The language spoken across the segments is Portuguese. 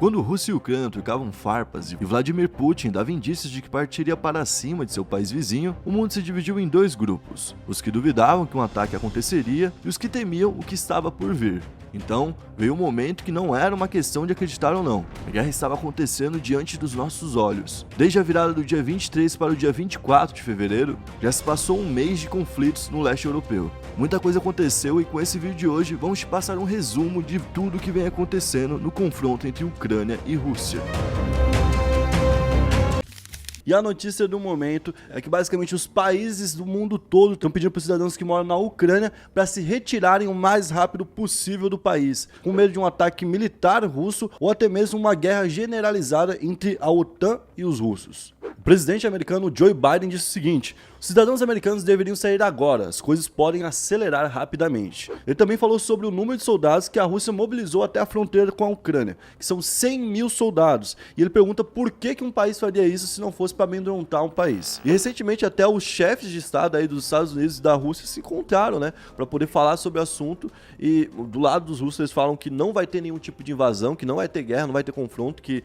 Quando Rússia e Ucrânia trocavam farpas e Vladimir Putin dava indícios de que partiria para cima de seu país vizinho, o mundo se dividiu em dois grupos: os que duvidavam que um ataque aconteceria e os que temiam o que estava por vir. Então, veio um momento que não era uma questão de acreditar ou não. A guerra estava acontecendo diante dos nossos olhos. Desde a virada do dia 23 para o dia 24 de fevereiro, já se passou um mês de conflitos no leste europeu. Muita coisa aconteceu e com esse vídeo de hoje vamos te passar um resumo de tudo que vem acontecendo no confronto entre Ucrânia e Rússia. E a notícia do momento é que basicamente os países do mundo todo estão pedindo para os cidadãos que moram na Ucrânia para se retirarem o mais rápido possível do país, com medo de um ataque militar russo ou até mesmo uma guerra generalizada entre a OTAN e os russos. O presidente americano Joe Biden disse o seguinte: os cidadãos americanos deveriam sair agora, as coisas podem acelerar rapidamente. Ele também falou sobre o número de soldados que a Rússia mobilizou até a fronteira com a Ucrânia, que são 100 mil soldados, e ele pergunta por que um país faria isso se não fosse para amedrontar um país. E recentemente até os chefes de estado aí dos Estados Unidos e da Rússia se encontraram, né, para poder falar sobre o assunto, e do lado dos russos eles falam que não vai ter nenhum tipo de invasão, que não vai ter guerra, não vai ter confronto, que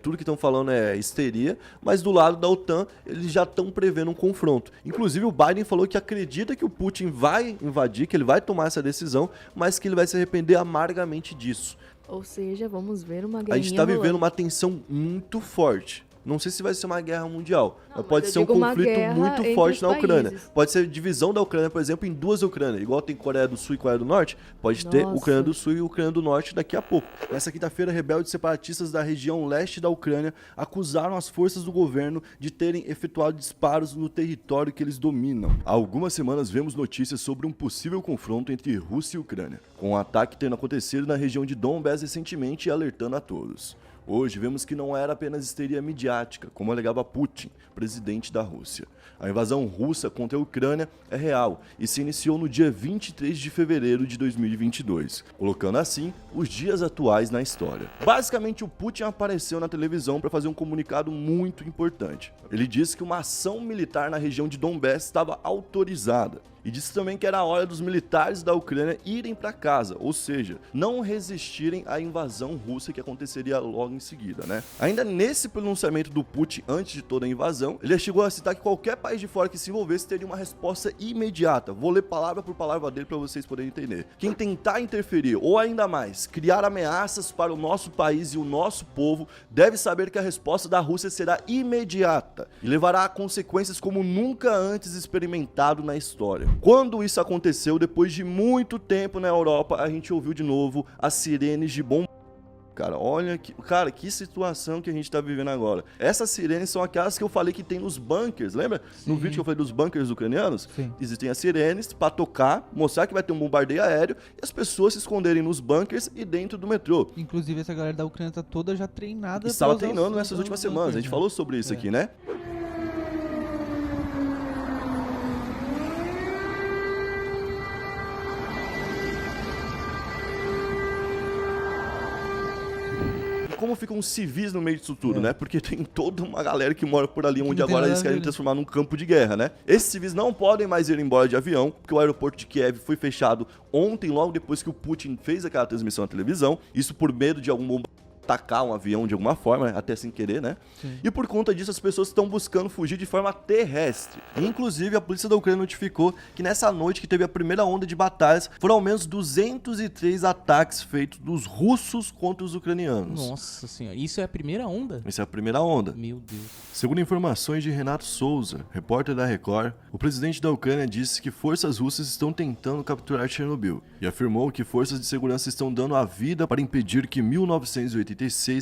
tudo que estão falando é histeria, mas do lado da OTAN eles já estão prevendo um confronto. Inclusive o Biden falou que acredita que o Putin vai invadir, que ele vai tomar essa decisão, mas que ele vai se arrepender amargamente disso. Ou seja, vamos ver uma guerrinha. A gente está vivendo rolando. uma tensão muito forte. Não sei se vai ser uma guerra mundial, mas Mas pode eu ser um digo uma conflito guerra muito entre forte os na Ucrânia. países. Pode ser divisão da Ucrânia, por exemplo, em duas Ucrânias. Igual tem Coreia do Sul e Coreia do Norte, pode ter Nossa. Ucrânia do Sul e Ucrânia do Norte daqui a pouco. Nessa quinta-feira, rebeldes separatistas da região leste da Ucrânia acusaram as forças do governo de terem efetuado disparos no território que eles dominam. Há algumas semanas vemos notícias sobre um possível confronto entre Rússia e Ucrânia, com um ataque tendo acontecido na região de Donbass recentemente e alertando a todos. Hoje vemos que não era apenas histeria midiática, como alegava Putin, presidente da Rússia. A invasão russa contra a Ucrânia é real e se iniciou no dia 23 de fevereiro de 2022, colocando assim os dias atuais na história. Basicamente, o Putin apareceu na televisão para fazer um comunicado muito importante. Ele disse que uma ação militar na região de Donbass estava autorizada. E disse também que era a hora dos militares da Ucrânia irem para casa, ou seja, não resistirem à invasão russa que aconteceria logo em seguida, né? Ainda nesse pronunciamento do Putin antes de toda a invasão, ele chegou a citar que qualquer país de fora que se envolvesse teria uma resposta imediata. Vou ler palavra por palavra dele para vocês poderem entender. Quem tentar interferir ou ainda mais, criar ameaças para o nosso país e o nosso povo, deve saber que a resposta da Rússia será imediata e levará a consequências como nunca antes experimentado na história. Quando isso aconteceu, depois de muito tempo na Europa, a gente ouviu de novo as sirenes de bomba. Cara, olha que situação que a gente tá vivendo agora. Essas sirenes são aquelas que eu falei que tem nos bunkers, lembra? Sim. No vídeo que eu falei dos bunkers ucranianos? Sim. Existem as sirenes para tocar, mostrar que vai ter um bombardeio aéreo e as pessoas se esconderem nos bunkers e dentro do metrô. Inclusive, essa galera da Ucrânia tá toda já treinada. Estava pra usar treinando os- nessas os últimas bunkers, semanas, a gente né? falou sobre isso aqui, né? Como ficam os civis no meio disso tudo, né? Porque tem toda uma galera que mora por ali, onde não tem agora nada eles a querem ver, né? transformar num campo de guerra, né? Esses civis não podem mais ir embora de avião, porque o aeroporto de Kiev foi fechado ontem, logo depois que o Putin fez aquela transmissão na televisão. Isso por medo de algum bomba atacar um avião de alguma forma, até sem querer, né? Sim. E por conta disso as pessoas estão buscando fugir de forma terrestre. Inclusive a polícia da Ucrânia notificou que nessa noite que teve a primeira onda de batalhas, foram ao menos 203 ataques feitos dos russos contra os ucranianos. Nossa senhora, isso é a primeira onda? Essa é a primeira onda. Meu Deus. Segundo informações de Renato Souza, repórter da Record, o presidente da Ucrânia disse que forças russas estão tentando capturar Chernobyl e afirmou que forças de segurança estão dando a vida para impedir que 1986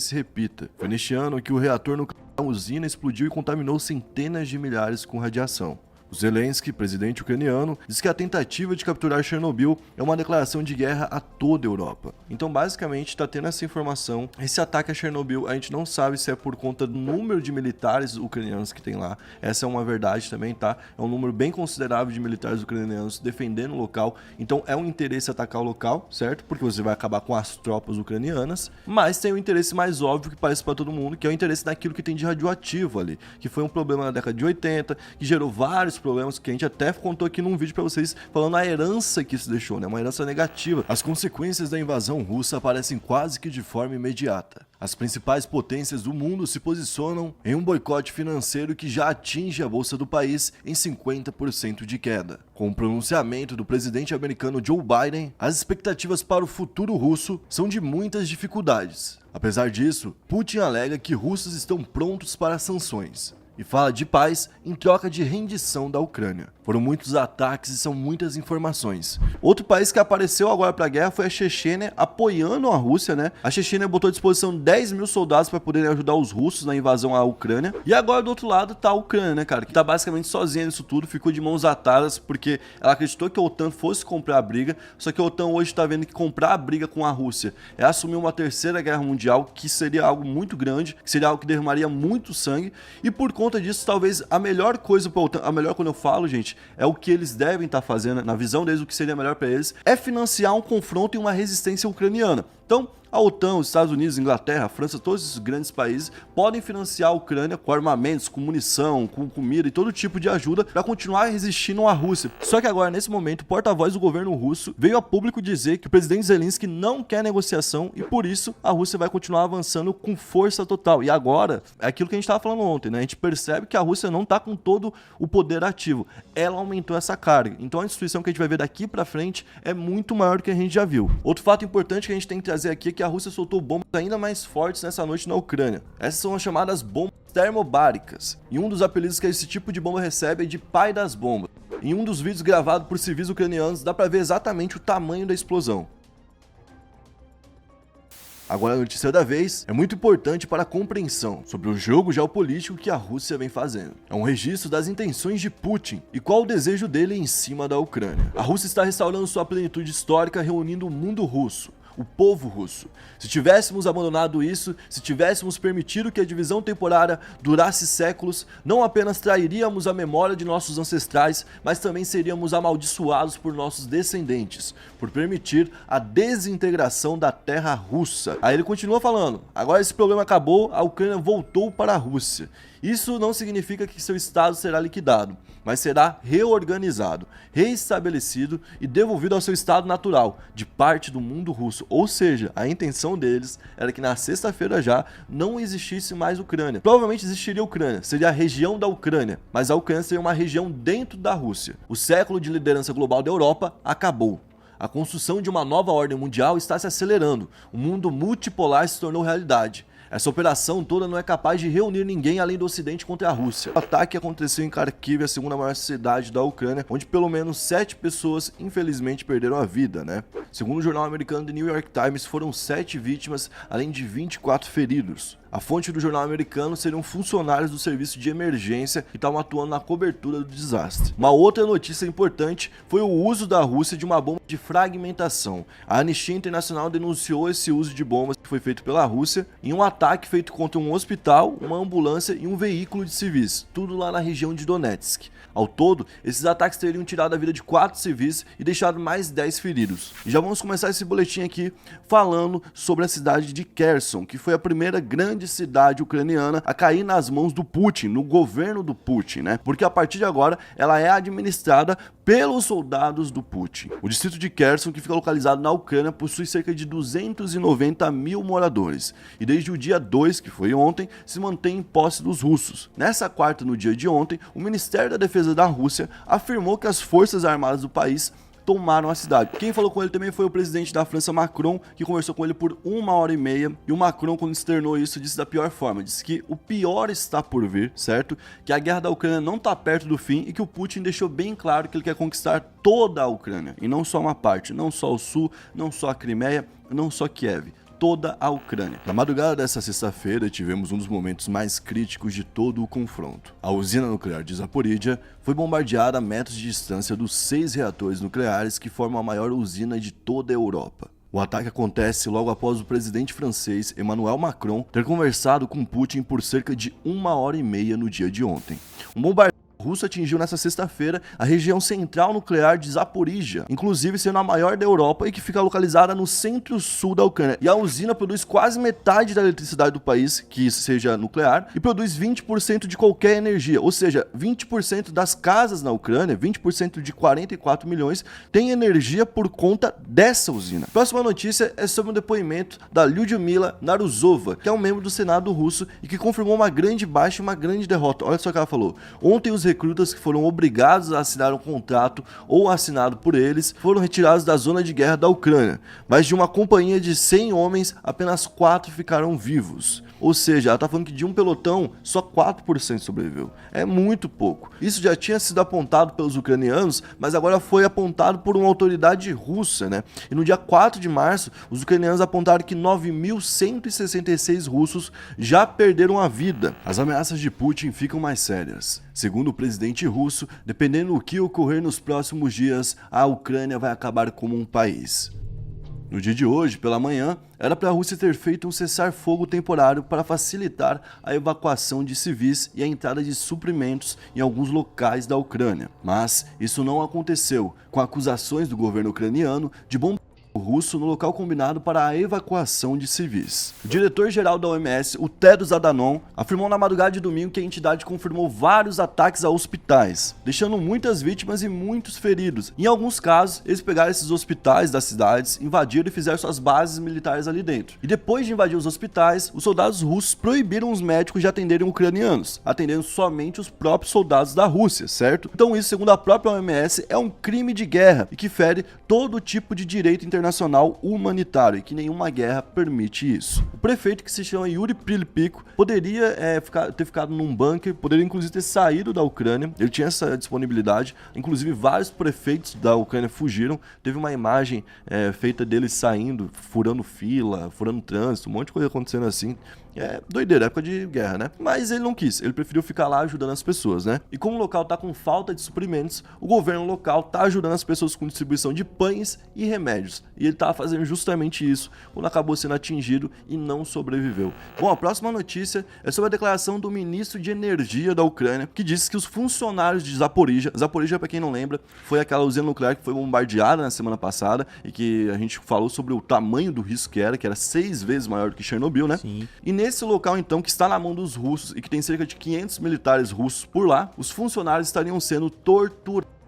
se repita. Foi neste ano que o reator nuclear da usina explodiu e contaminou centenas de milhares com radiação. O Zelensky, presidente ucraniano, diz que a tentativa de capturar Chernobyl é uma declaração de guerra a toda a Europa. Então, basicamente, está tendo essa informação. Esse ataque a Chernobyl, a gente não sabe se é por conta do número de militares ucranianos que tem lá. Essa é uma verdade também, tá? É um número bem considerável de militares ucranianos defendendo o local. Então, é um interesse atacar o local, certo? Porque você vai acabar com as tropas ucranianas. Mas tem o interesse mais óbvio que parece para todo mundo, que é o interesse naquilo que tem de radioativo ali. Que foi um problema na década de 80, que gerou vários problemas que a gente até contou aqui num vídeo pra vocês, falando a herança que isso deixou, né? Uma herança negativa. As consequências da invasão russa aparecem quase que de forma imediata. As principais potências do mundo se posicionam em um boicote financeiro que já atinge a bolsa do país em 50% de queda. Com o pronunciamento do presidente americano Joe Biden, as expectativas para o futuro russo são de muitas dificuldades. Apesar disso, Putin alega que russos estão prontos para sanções e fala de paz em troca de rendição da Ucrânia. Foram muitos ataques e são muitas informações. Outro país que apareceu agora para a guerra foi a Chechênia, apoiando a Rússia, né? A Chechênia botou à disposição 10 mil soldados para poderem ajudar os russos na invasão à Ucrânia. E agora do outro lado tá a Ucrânia, né, cara? Que tá basicamente sozinha nisso tudo, ficou de mãos atadas porque ela acreditou que a OTAN fosse comprar a briga, só que a OTAN hoje tá vendo que comprar a briga com a Rússia é assumir uma terceira guerra mundial, que seria algo muito grande, que seria algo que derramaria muito sangue, e por conta disso, talvez a melhor coisa pra OTAN, a melhor quando eu falo, gente, é o que eles devem estar fazendo, na visão deles, o que seria melhor para eles, é financiar um confronto e uma resistência ucraniana. Então, a OTAN, os Estados Unidos, Inglaterra, a França, todos esses grandes países podem financiar a Ucrânia com armamentos, com munição, com comida e todo tipo de ajuda para continuar resistindo à Rússia. Só que agora, nesse momento, o porta-voz do governo russo veio a público dizer que o presidente Zelensky não quer negociação e por isso a Rússia vai continuar avançando com força total. E agora, é aquilo que a gente estava falando ontem, né? A gente percebe que a Rússia não está com todo o poder ativo. Ela aumentou essa carga. Então a destruição que a gente vai ver daqui para frente é muito maior do que a gente já viu. Outro fato importante que a gente tem que trazer aqui é que a Rússia soltou bombas ainda mais fortes nessa noite na Ucrânia. Essas são as chamadas bombas termobáricas. E um dos apelidos que esse tipo de bomba recebe é de pai das bombas. Em um dos vídeos gravados por civis ucranianos dá pra ver exatamente o tamanho da explosão. Agora a notícia da vez é muito importante para a compreensão sobre o jogo geopolítico que a Rússia vem fazendo. É um registro das intenções de Putin e qual o desejo dele em cima da Ucrânia. A Rússia está restaurando sua plenitude histórica reunindo o mundo russo, o povo russo. Se tivéssemos abandonado isso, se tivéssemos permitido que a divisão temporária durasse séculos, não apenas trairíamos a memória de nossos ancestrais, mas também seríamos amaldiçoados por nossos descendentes, por permitir a desintegração da terra russa. Aí ele continua falando, agora esse problema acabou, a Ucrânia voltou para a Rússia. Isso não significa que seu estado será liquidado, mas será reorganizado, reestabelecido e devolvido ao seu estado natural, de parte do mundo russo. Ou seja, a intenção deles era que na sexta-feira já não existisse mais Ucrânia. Provavelmente existiria Ucrânia, seria a região da Ucrânia, mas a Ucrânia seria uma região dentro da Rússia. O século de liderança global da Europa acabou. A construção de uma nova ordem mundial está se acelerando. O mundo multipolar se tornou realidade. Essa operação toda não é capaz de reunir ninguém além do Ocidente contra a Rússia. O ataque aconteceu em Kharkiv, a segunda maior cidade da Ucrânia, onde pelo menos 7 pessoas infelizmente perderam a vida, né? Segundo o jornal americano The New York Times, foram 7 vítimas, além de 24 feridos. A fonte do jornal americano seriam funcionários do serviço de emergência que estavam atuando na cobertura do desastre. Uma outra notícia importante foi o uso da Rússia de uma bomba de fragmentação. A Anistia Internacional denunciou esse uso de bombas que foi feito pela Rússia em um ataque feito contra um hospital, uma ambulância e um veículo de civis, tudo lá na região de Donetsk. Ao todo, esses ataques teriam tirado a vida de 4 civis e deixado mais 10 feridos. E já vamos começar esse boletim aqui falando sobre a cidade de Kherson, que foi a primeira grande cidade ucraniana a cair nas mãos do Putin, no governo do Putin, né? Porque a partir de agora ela é administrada pelos soldados do Putin. O distrito de Kherson, que fica localizado na Ucrânia, possui cerca de 290 mil moradores. E desde o dia 2, que foi ontem, se mantém em posse dos russos. Nessa quarta, no dia de ontem, o Ministério da Defesa da Rússia afirmou que as forças armadas do país tomaram a cidade. Quem falou com ele também foi o presidente da França, Macron, que conversou com ele por 1h30, e o Macron, quando externou isso, disse da pior forma, disse que o pior está por vir, certo? Que a guerra da Ucrânia não está perto do fim e que o Putin deixou bem claro que ele quer conquistar toda a Ucrânia, e não só uma parte, não só o sul, não só a Crimeia, não só Kiev. Toda a Ucrânia. Na madrugada dessa sexta-feira, tivemos um dos momentos mais críticos de todo o confronto. A usina nuclear de Zaporizhia foi bombardeada a metros de distância dos 6 reatores nucleares que formam a maior usina de toda a Europa. O ataque acontece logo após o presidente francês Emmanuel Macron ter conversado com Putin por cerca de 1h30 no dia de ontem. Um bombardeio russo atingiu nessa sexta-feira a região central nuclear de Zaporizhia, inclusive sendo a maior da Europa e que fica localizada no centro-sul da Ucrânia. E a usina produz quase metade da eletricidade do país, que seja nuclear, e produz 20% de qualquer energia, ou seja, 20% das casas na Ucrânia, 20% de 44 milhões, tem energia por conta dessa usina. Próxima notícia é sobre um depoimento da Lyudmila Narusova, que é um membro do Senado russo e que confirmou uma grande baixa e uma grande derrota. Olha só o que ela falou. Ontem os recrutas que foram obrigados a assinar um contrato ou assinado por eles foram retirados da zona de guerra da Ucrânia, mas de uma companhia de 100 homens, apenas 4 ficaram vivos. Ou seja, ela está falando que de um pelotão, só 4% sobreviveu. É muito pouco. Isso já tinha sido apontado pelos ucranianos, mas agora foi apontado por uma autoridade russa, né? E no dia 4 de março, os ucranianos apontaram que 9.166 russos já perderam a vida. As ameaças de Putin ficam mais sérias. Segundo o presidente russo, dependendo do que ocorrer nos próximos dias, a Ucrânia vai acabar como um país. No dia de hoje, pela manhã, era para a Rússia ter feito um cessar-fogo temporário para facilitar a evacuação de civis e a entrada de suprimentos em alguns locais da Ucrânia. Mas isso não aconteceu, com acusações do governo ucraniano de bombardeio russo no local combinado para a evacuação de civis. O diretor-geral da OMS, o Tedros Adhanom, afirmou na madrugada de domingo que a entidade confirmou vários ataques a hospitais, deixando muitas vítimas e muitos feridos. Em alguns casos, eles pegaram esses hospitais das cidades, invadiram e fizeram suas bases militares ali dentro. E depois de invadir os hospitais, os soldados russos proibiram os médicos de atenderem ucranianos, atendendo somente os próprios soldados da Rússia, certo? Então isso, segundo a própria OMS, é um crime de guerra e que fere todo tipo de direito internacional humanitário e que nenhuma guerra permite isso. O prefeito, que se chama Yuri Prilipiko, poderia ter ficado num bunker, poderia inclusive ter saído da Ucrânia, ele tinha essa disponibilidade, inclusive vários prefeitos da Ucrânia fugiram, teve uma imagem feita deles saindo, furando fila, furando trânsito, um monte de coisa acontecendo assim. É doideira, época de guerra, né? Mas ele não quis, ele preferiu ficar lá ajudando as pessoas, né? E como o local tá com falta de suprimentos, o governo local tá ajudando as pessoas com distribuição de pães e remédios. E ele tá fazendo justamente isso, quando acabou sendo atingido e não sobreviveu. Bom, a próxima notícia é sobre a declaração do ministro de Energia da Ucrânia, que disse que os funcionários de Zaporizhia, pra quem não lembra, foi aquela usina nuclear que foi bombardeada na semana passada e que a gente falou sobre o tamanho do risco que era 6 vezes maior do que Chernobyl, né? Sim. E nesse local, então, que está na mão dos russos e que tem cerca de 500 militares russos por lá, os funcionários estariam sendo torturados.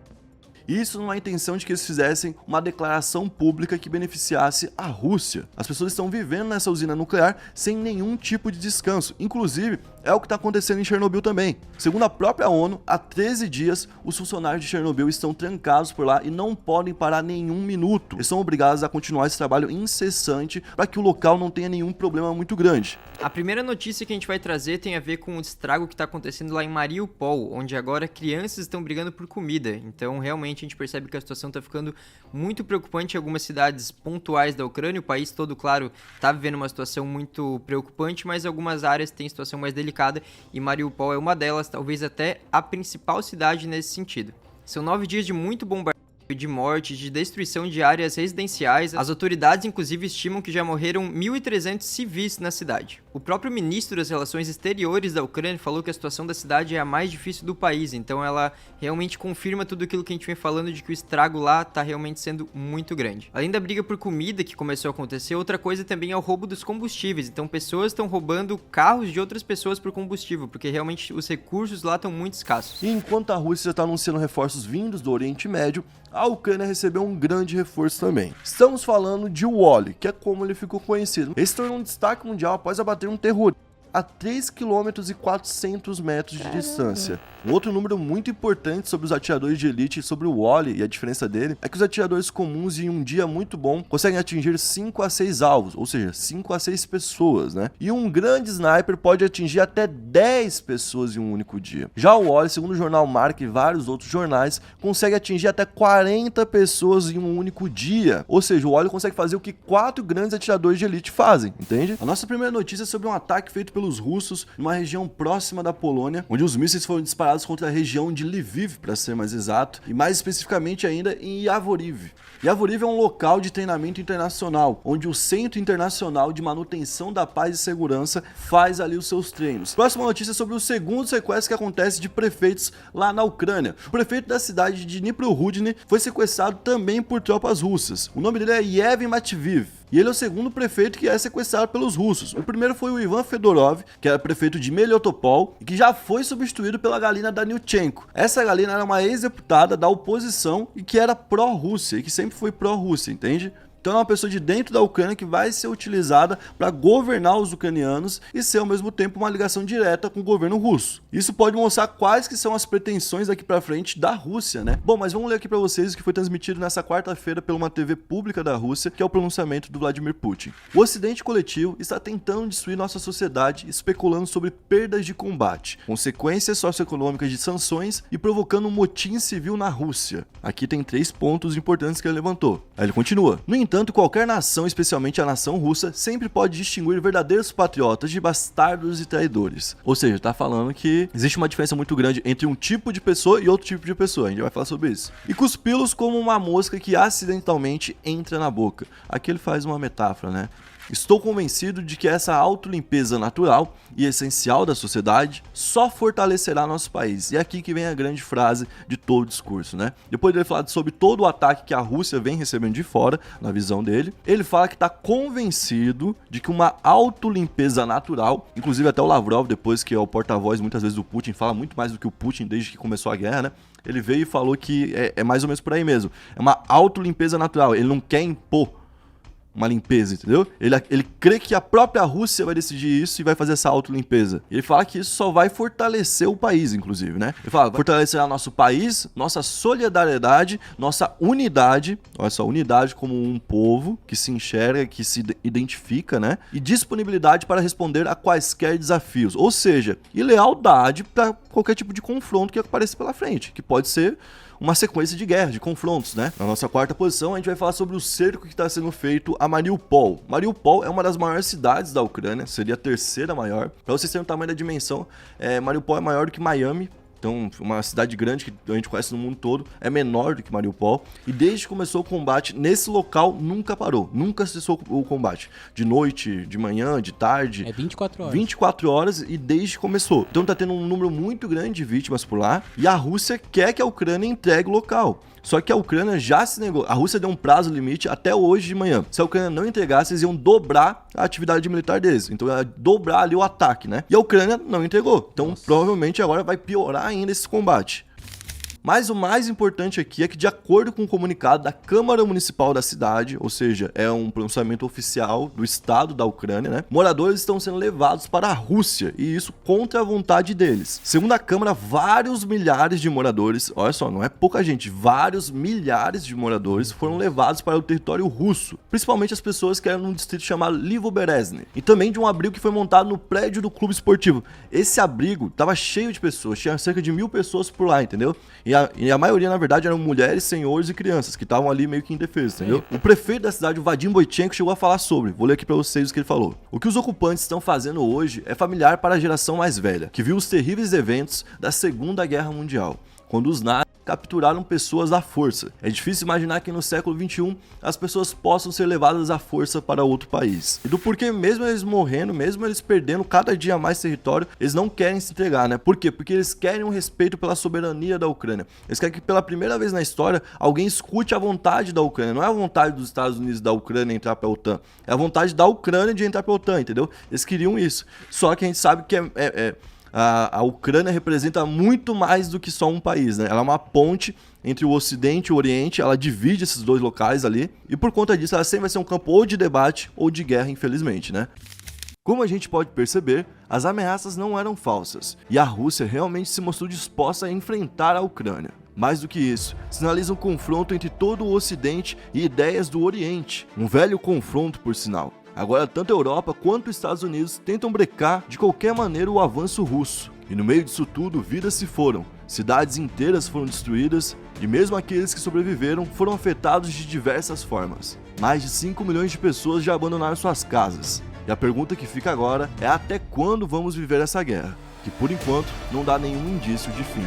Isso numa intenção de que eles fizessem uma declaração pública que beneficiasse a Rússia. As pessoas estão vivendo nessa usina nuclear sem nenhum tipo de descanso. Inclusive, é o que está acontecendo em Chernobyl também. Segundo a própria ONU, há 13 dias, os funcionários de Chernobyl estão trancados por lá e não podem parar nenhum minuto. Eles são obrigados a continuar esse trabalho incessante para que o local não tenha nenhum problema muito grande. A primeira notícia que a gente vai trazer tem a ver com o estrago que está acontecendo lá em Mariupol, onde agora crianças estão brigando por comida. Então, realmente, a gente percebe que a situação está ficando muito preocupante em algumas cidades pontuais da Ucrânia. O país todo, claro, está vivendo uma situação muito preocupante, mas algumas áreas têm situação mais delicada e Mariupol é uma delas, talvez até a principal cidade nesse sentido. São 9 dias de muito bombardeio, de morte, de destruição de áreas residenciais. As autoridades, inclusive, estimam que já morreram 1.300 civis na cidade. O próprio ministro das Relações Exteriores da Ucrânia falou que a situação da cidade é a mais difícil do país, então ela realmente confirma tudo aquilo que a gente vem falando de que o estrago lá está realmente sendo muito grande. Além da briga por comida que começou a acontecer, outra coisa também é o roubo dos combustíveis. Então pessoas estão roubando carros de outras pessoas por combustível, porque realmente os recursos lá estão muito escassos. E enquanto a Rússia está anunciando reforços vindos do Oriente Médio, a Ucrânia recebeu um grande reforço também. Estamos falando de Wally, que é como ele ficou conhecido. Ele se tornou um destaque mundial após abater um terrorista a 3,4 km de distância. Um outro número muito importante sobre os atiradores de elite e sobre o Wally e a diferença dele é que os atiradores comuns em um dia muito bom conseguem atingir 5 a 6 alvos, ou seja, 5 a 6 pessoas, né? E um grande sniper pode atingir até 10 pessoas em um único dia. Já o Wally, segundo o jornal Mark e vários outros jornais, consegue atingir até 40 pessoas em um único dia. Ou seja, o Wally consegue fazer o que 4 grandes atiradores de elite fazem, entende? A nossa primeira notícia é sobre um ataque feito pelo pelos russos numa região próxima da Polônia, onde os mísseis foram disparados contra a região de Lviv, para ser mais exato, e mais especificamente ainda em Yavoriv. Yavoriv é um local de treinamento internacional, onde o Centro Internacional de Manutenção da Paz e Segurança faz ali os seus treinos. Próxima notícia é sobre o segundo sequestro que acontece de prefeitos lá na Ucrânia. O prefeito da cidade de Dnipro-Rudny foi sequestrado também por tropas russas. O nome dele é Yevhen Matviv. E ele é o segundo prefeito que é sequestrado pelos russos. O primeiro foi o Ivan Fedorov, que era prefeito de Melitopol e que já foi substituído pela Galina Danilchenko. Essa Galina era uma ex-deputada da oposição e que era pró-Rússia e que sempre foi pró-Rússia, entende? Então é uma pessoa de dentro da Ucrânia que vai ser utilizada para governar os ucranianos e ser ao mesmo tempo uma ligação direta com o governo russo. Isso pode mostrar quais que são as pretensões daqui para frente da Rússia, né? Bom, mas vamos ler aqui para vocês o que foi transmitido nessa quarta-feira pela uma TV pública da Rússia, que é o pronunciamento do Vladimir Putin. O Ocidente coletivo está tentando destruir nossa sociedade, especulando sobre perdas de combate, consequências socioeconômicas de sanções e provocando um motim civil na Rússia. Aqui tem 3 pontos importantes que ele levantou. Aí ele continua. No entanto, qualquer nação, especialmente a nação russa, sempre pode distinguir verdadeiros patriotas de bastardos e traidores. Ou seja, tá falando que existe uma diferença muito grande entre um tipo de pessoa e outro tipo de pessoa. A gente vai falar sobre isso. E cuspi-los como uma mosca que acidentalmente entra na boca. Aqui ele faz uma metáfora, né? Estou convencido de que essa autolimpeza natural e essencial da sociedade só fortalecerá nosso país. E é aqui que vem a grande frase de todo o discurso, né? Depois de ele falar sobre todo o ataque que a Rússia vem recebendo de fora, na visão dele, ele fala que está convencido de que uma autolimpeza natural, inclusive até o Lavrov, depois que é o porta-voz muitas vezes do Putin, fala muito mais do que o Putin desde que começou a guerra, né? Ele veio e falou que é mais ou menos por aí mesmo. É uma autolimpeza natural, ele não quer impor uma limpeza, entendeu? Ele crê que a própria Rússia vai decidir isso e vai fazer essa autolimpeza. Ele fala que isso só vai fortalecer o país, inclusive, né? Ele fala, fortalecerá nosso país, nossa solidariedade, nossa unidade, olha só, unidade como um povo que se enxerga, que se identifica, né? E disponibilidade para responder a quaisquer desafios, ou seja, e lealdade para qualquer tipo de confronto que apareça pela frente, que pode ser uma sequência de guerra, de confrontos, né? Na nossa quarta posição, a gente vai falar sobre o cerco que está sendo feito a Mariupol. Mariupol é uma das maiores cidades da Ucrânia, seria a terceira maior. Para vocês terem o tamanho da dimensão, Mariupol é maior do que Miami. Então, uma cidade grande que a gente conhece no mundo todo, é menor do que Mariupol. E desde que começou o combate, nesse local nunca parou. Nunca cessou o combate. De noite, de manhã, de tarde. É 24 horas. 24 horas e desde que começou. Então tá tendo um número muito grande de vítimas por lá. E a Rússia quer que a Ucrânia entregue o local. Só que a Ucrânia já se negou. A Rússia deu um prazo limite até hoje de manhã. Se a Ucrânia não entregasse, eles iam dobrar a atividade militar deles. Então ia dobrar ali o ataque, né? E a Ucrânia não entregou. Então provavelmente agora vai piorar ainda esse combate. Mas o mais importante aqui é que, de acordo com o comunicado da Câmara Municipal da cidade, ou seja, é um pronunciamento oficial do estado da Ucrânia, né? Moradores estão sendo levados para a Rússia, e isso contra a vontade deles. Segundo a Câmara, vários milhares de moradores, olha só, não é pouca gente, vários milhares de moradores foram levados para o território russo, principalmente as pessoas que eram num distrito chamado Livoberezhny, e também de um abrigo que foi montado no prédio do clube esportivo. Esse abrigo estava cheio de pessoas, tinha cerca de 1000 pessoas por lá, entendeu? E a maioria, na verdade, eram mulheres, senhores e crianças, que estavam ali meio que indefesos, entendeu? O prefeito da cidade, o Vadim Boichenko, chegou a falar sobre. Vou ler aqui pra vocês o que ele falou. O que os ocupantes estão fazendo hoje é familiar para a geração mais velha, que viu os terríveis eventos da Segunda Guerra Mundial, quando os nazis capturaram pessoas à força. É difícil imaginar que no século XXI as pessoas possam ser levadas à força para outro país. E do porquê, mesmo eles morrendo, mesmo eles perdendo cada dia mais território, eles não querem se entregar, né? Por quê? Porque eles querem um respeito pela soberania da Ucrânia. Eles querem que pela primeira vez na história alguém escute a vontade da Ucrânia. Não é a vontade dos Estados Unidos da Ucrânia entrar para a OTAN. É a vontade da Ucrânia de entrar para a OTAN, entendeu? Eles queriam isso. Só que a gente sabe que a Ucrânia representa muito mais do que só um país, né? Ela é uma ponte entre o Ocidente e o Oriente, ela divide esses dois locais ali, e por conta disso ela sempre vai ser um campo ou de debate ou de guerra, infelizmente, né? Como a gente pode perceber, as ameaças não eram falsas, e a Rússia realmente se mostrou disposta a enfrentar a Ucrânia. Mais do que isso, sinaliza um confronto entre todo o Ocidente e ideias do Oriente, um velho confronto, por sinal. Agora, tanto a Europa quanto os Estados Unidos tentam brecar de qualquer maneira o avanço russo. E no meio disso tudo, vidas se foram, cidades inteiras foram destruídas e mesmo aqueles que sobreviveram foram afetados de diversas formas. Mais de 5 milhões de pessoas já abandonaram suas casas. E a pergunta que fica agora é até quando vamos viver essa guerra, que por enquanto não dá nenhum indício de fim.